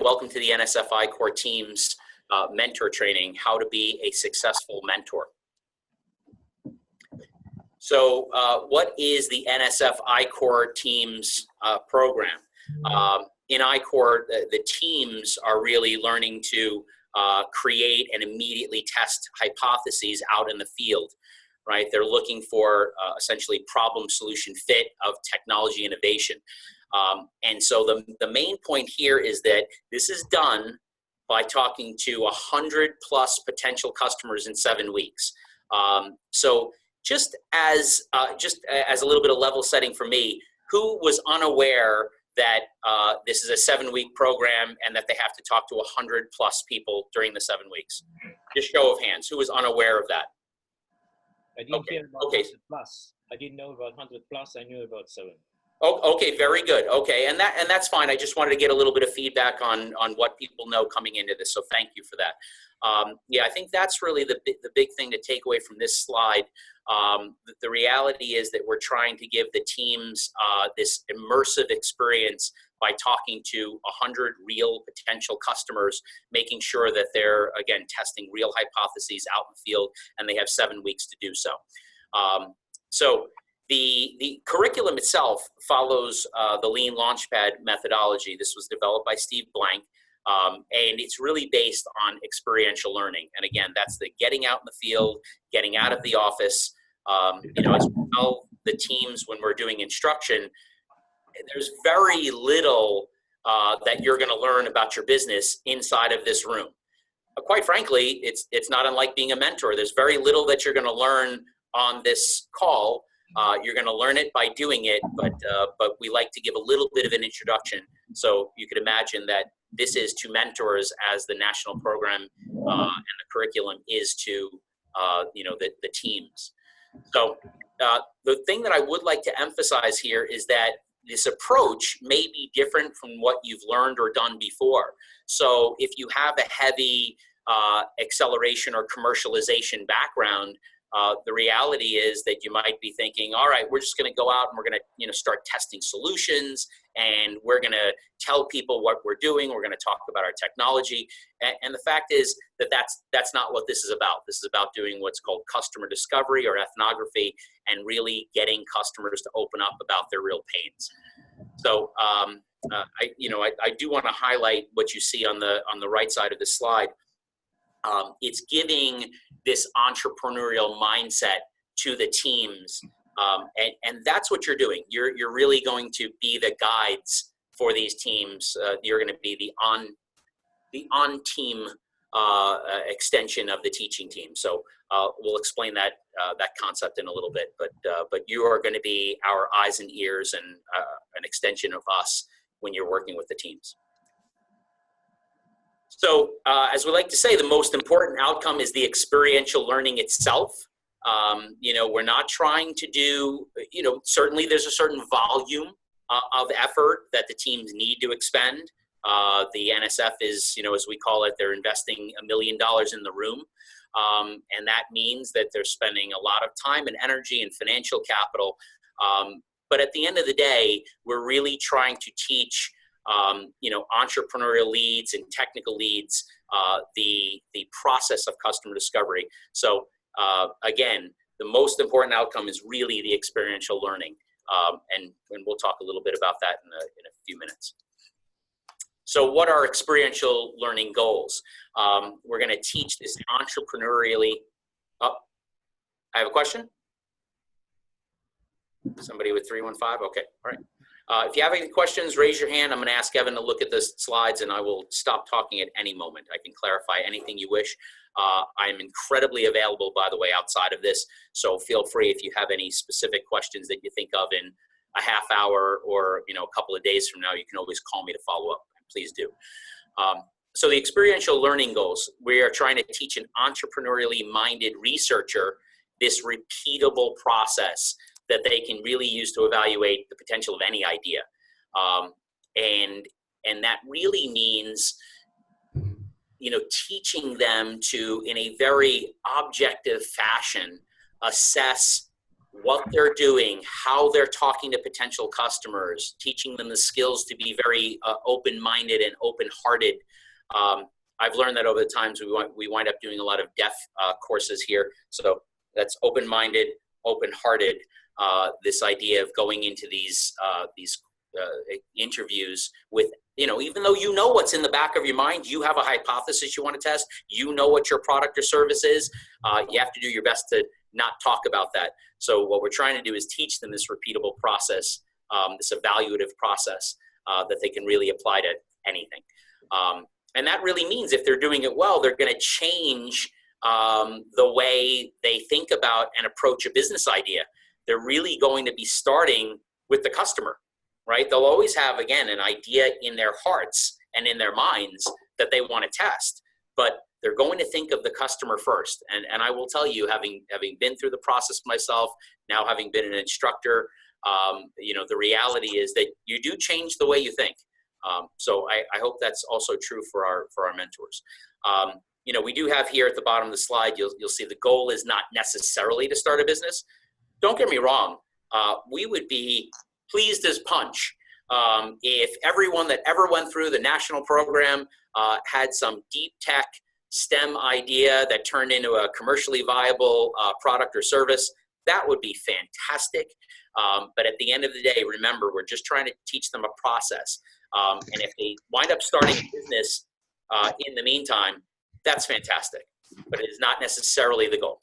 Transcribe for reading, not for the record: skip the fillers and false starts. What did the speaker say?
welcome to the NSF Core Teams mentor training, How to Be a Successful Mentor. So what is the NSF Core Teams program? In Core, the teams are really learning to create and immediately test hypotheses out in the field, right? They're looking for essentially problem solution fit of technology innovation. And so the main point here is that this is done by talking to 100 plus potential customers in 7 weeks. So just as a little bit of level setting for me, who was unaware that this is a 7-week program and that they have to talk to 100 plus people during the 7 weeks? Just show of hands, who was unaware of that? I didn't hear about 100 plus. I didn't know about 100 plus. I knew about 7. Oh, okay, very good. Okay, and that's fine. I just wanted to get a little bit of feedback on what people know coming into this. So thank you for that. Yeah, I think that's really the big thing to take away from this slide. The reality is that we're trying to give the teams this immersive experience by talking to 100 real potential customers, making sure that they're, again, testing real hypotheses out in the field, and they have 7 weeks to do so. The curriculum itself follows the Lean Launchpad methodology. This was developed by Steve Blank, and it's really based on experiential learning. And again, that's the getting out in the field, getting out of the office. As we tell the teams when we're doing instruction, there's very little that you're going to learn about your business inside of this room. Quite frankly, it's not unlike being a mentor. There's very little that you're going to learn on this call. You're going to learn it by doing it, but we like to give a little bit of an introduction. So you could imagine that this is to mentors as the national program and the curriculum is to the teams. So the thing that I would like to emphasize here is that this approach may be different from what you've learned or done before. So if you have a heavy acceleration or commercialization background, the reality is that you might be thinking, all right, we're just going to go out and we're going to start testing solutions, and we're going to tell people what we're doing. We're going to talk about our technology. And the fact is that that's not what this is about. This is about doing what's called customer discovery or ethnography, and really getting customers to open up about their real pains. So I do want to highlight what you see on the right side of this slide. It's giving this entrepreneurial mindset to the teams, and that's what you're doing. You're really going to be the guides for these teams. You're going to be the on-team extension of the teaching team. So we'll explain that concept in a little bit. But you are going to be our eyes and ears and an extension of us when you're working with the teams. So as we like to say, the most important outcome is the experiential learning itself. We're not trying to do, certainly there's a certain volume of effort that the teams need to expend. The NSF is, as we call it, they're investing $1 million in the room. And that means that they're spending a lot of time and energy and financial capital. But at the end of the day, we're really trying to teach entrepreneurial leads and technical leads, the process of customer discovery. So again, the most important outcome is really the experiential learning. And we'll talk a little bit about that in a few minutes. So what are experiential learning goals? We're going to teach this entrepreneurially. Oh, I have a question. Somebody with 315? Okay, all right. If you have any questions, raise your hand. I'm going to ask Evan to look at the slides, and I will stop talking at any moment. I can clarify anything you wish. I am incredibly available, by the way, outside of this. So feel free if you have any specific questions that you think of in a half hour or a couple of days from now, you can always call me to follow up. Please do. So the experiential learning goals, we are trying to teach an entrepreneurially minded researcher this repeatable process that they can really use to evaluate the potential of any idea. And that really means, teaching them to, in a very objective fashion, assess what they're doing, how they're talking to potential customers, teaching them the skills to be very open-minded and open-hearted. I've learned that over the times we wind up doing a lot of deaf courses here. So that's open-minded, open-hearted. This idea of going into these interviews with, even though you know what's in the back of your mind, you have a hypothesis you want to test, you know what your product or service is, you have to do your best to not talk about that. So what we're trying to do is teach them this repeatable process, this evaluative process that they can really apply to anything. And that really means if they're doing it well, they're going to change the way they think about and approach a business idea. They're really going to be starting with the customer, right? They'll always have, again, an idea in their hearts and in their minds that they want to test, but they're going to think of the customer first. And I will tell you, having been through the process myself, now having been an instructor, the reality is that you do change the way you think. So I hope that's also true for our mentors. We do have here at the bottom of the slide, you'll see the goal is not necessarily to start a business. Don't get me wrong. We would be pleased as punch if everyone that ever went through the national program had some deep tech STEM idea that turned into a commercially viable product or service. That would be fantastic. But at the end of the day, remember, we're just trying to teach them a process. And if they wind up starting a business in the meantime, that's fantastic. But it is not necessarily the goal.